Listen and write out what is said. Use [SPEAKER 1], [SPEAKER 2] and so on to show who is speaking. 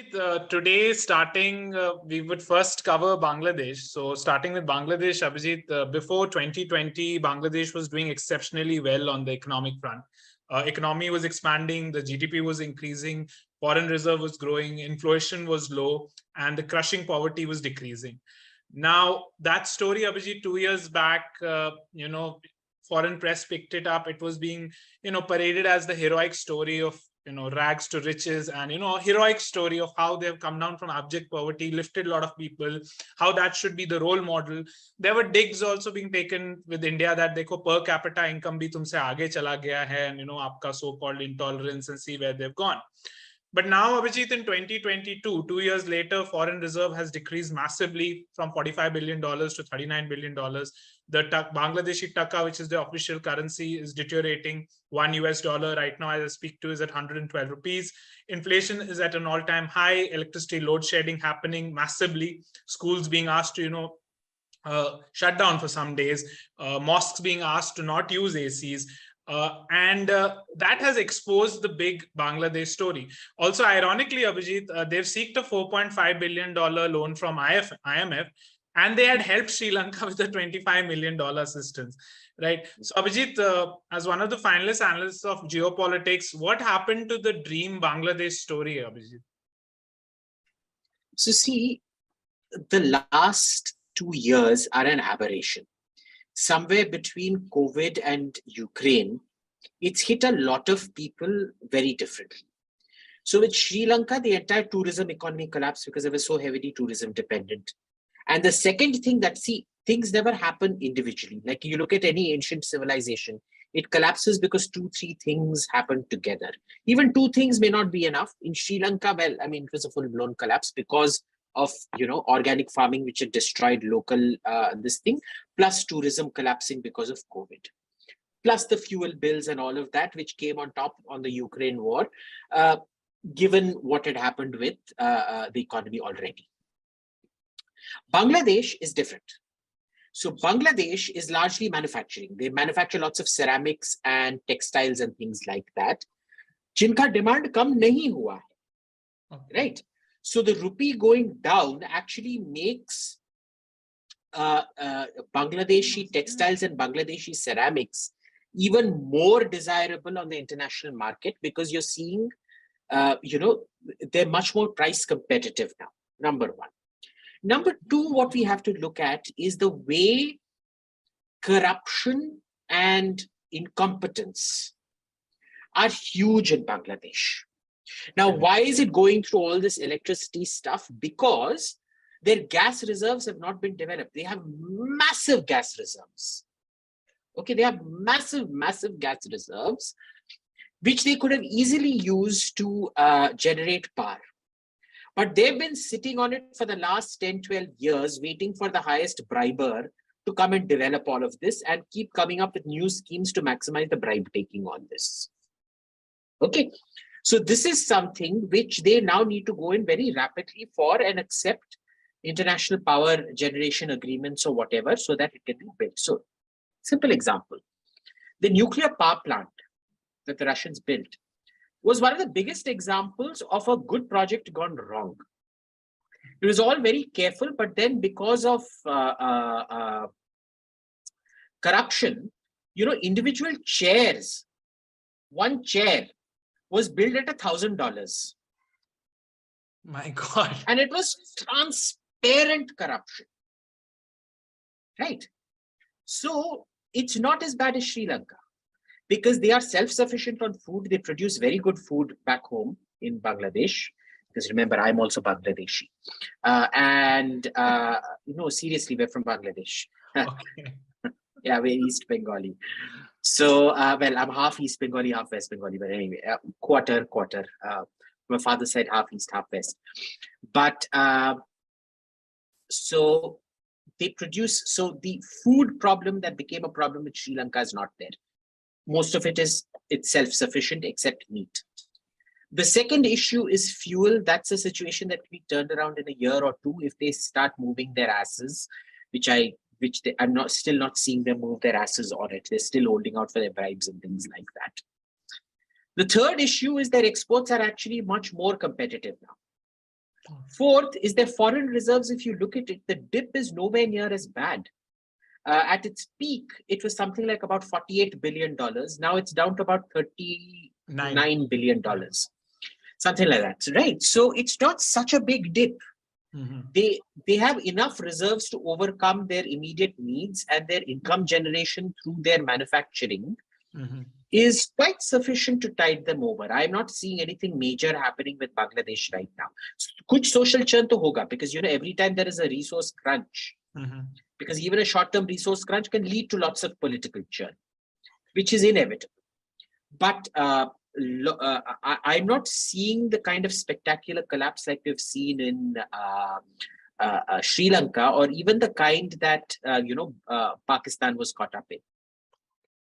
[SPEAKER 1] Abhijit, today we would first cover Bangladesh. So starting with Bangladesh, Abhijit, before 2020, Bangladesh was doing exceptionally well on the economic front. Economy was expanding, the GDP was increasing, foreign reserve was growing, inflation was low, and the crushing poverty was decreasing. Now, that story, Abhijit, 2 years back, foreign press picked it up. It was being, paraded as the heroic story of rags to riches, and a heroic story of how they've come down from abject poverty, lifted a lot of people, how that should be the role model. There were digs also being taken with India that dekho per capita income bhi tumse aage chala gaya hai, and aapka so-called intolerance, and see where they've gone. But now, Abhijit, in 2022, 2 years later, foreign reserve has decreased massively from $45 billion to $39 billion. The Bangladeshi taka, which is the official currency, is deteriorating. $1 right now, as I speak to, is at 112 rupees. Inflation is at an all-time high. Electricity load shedding happening massively. Schools being asked to, shut down for some days. Mosques being asked to not use ACs. And that has exposed the big Bangladesh story. Also, ironically, Abhijit, they've sought a $4.5 billion loan from IMF, and they had helped Sri Lanka with a $25 million assistance, right? So, Abhijit, as one of the finalist analysts of geopolitics, what happened to the dream Bangladesh story, Abhijit?
[SPEAKER 2] So, see, the last 2 years are an aberration. Somewhere between COVID and Ukraine, it's hit a lot of people very differently. So with Sri Lanka, the entire tourism economy collapsed because they were so heavily tourism dependent. And the second thing that, see, things never happen individually. Like you look at any ancient civilization, it collapses because 2-3 things happen together. Even 2 things may not be enough. In Sri Lanka, well, I mean, it was a full-blown collapse because of organic farming, which had destroyed local this thing, plus tourism collapsing because of COVID, plus the fuel bills and all of that, which came on top on the Ukraine war, given what had happened with the economy already. Bangladesh is different. So Bangladesh is largely manufacturing. They manufacture lots of ceramics and textiles and things like that. Jinka demand kam nahi hua hai, right? So the rupee going down actually makes Bangladeshi textiles and Bangladeshi ceramics even more desirable on the international market, because you're seeing, they're much more price competitive now, number one. Number two, what we have to look at is the way corruption and incompetence are huge in Bangladesh. Now, why is it going through all this electricity stuff? Because their gas reserves have not been developed. They have massive gas reserves. Okay, they have massive gas reserves, which they could have easily used to generate power. But they've been sitting on it for the last 10, 12 years, waiting for the highest briber to come and develop all of this and keep coming up with new schemes to maximize the bribe taking on this. Okay. So this is something which they now need to go in very rapidly for and accept international power generation agreements or whatever, so that it can be built. So simple example, the nuclear power plant that the Russians built was one of the biggest examples of a good project gone wrong. It was all very careful, but then because of corruption, individual chairs, one chair was billed at $1,000.
[SPEAKER 1] My God.
[SPEAKER 2] And it was transparent corruption, right? So it's not as bad as Sri Lanka, because they are self-sufficient on food. They produce very good food back home in Bangladesh. Because remember, I'm also Bangladeshi. Seriously, we're from Bangladesh.
[SPEAKER 1] Okay.
[SPEAKER 2] Yeah, we're East Bengali. So, well, I'm half East Bengali, half West Bengali, but anyway, quarter. My father said half East, half West. But so they produce, so the food problem that became a problem with Sri Lanka is not there. Most of it's self-sufficient except meat. The second issue is fuel. That's a situation that can be turned around in a year or two if they start moving their asses, I'm still not seeing them move their asses on it. They're still holding out for their bribes and things like that. The third issue is their exports are actually much more competitive now. Fourth is their foreign reserves. If you look at it, the dip is nowhere near as bad. At its peak, it was something like about $48 billion. Now it's down to about $39 billion, something like that, right? So it's not such a big dip. They have enough reserves to overcome their immediate needs, and their income generation through their manufacturing is quite sufficient to tide them over. I'm not seeing anything major happening with Bangladesh right now. Kuch social churn to hoga, because every time there is a resource crunch, because even a short-term resource crunch can lead to lots of political churn, which is inevitable. But I'm not seeing the kind of spectacular collapse like we've seen in Sri Lanka, or even the kind that Pakistan was caught up in.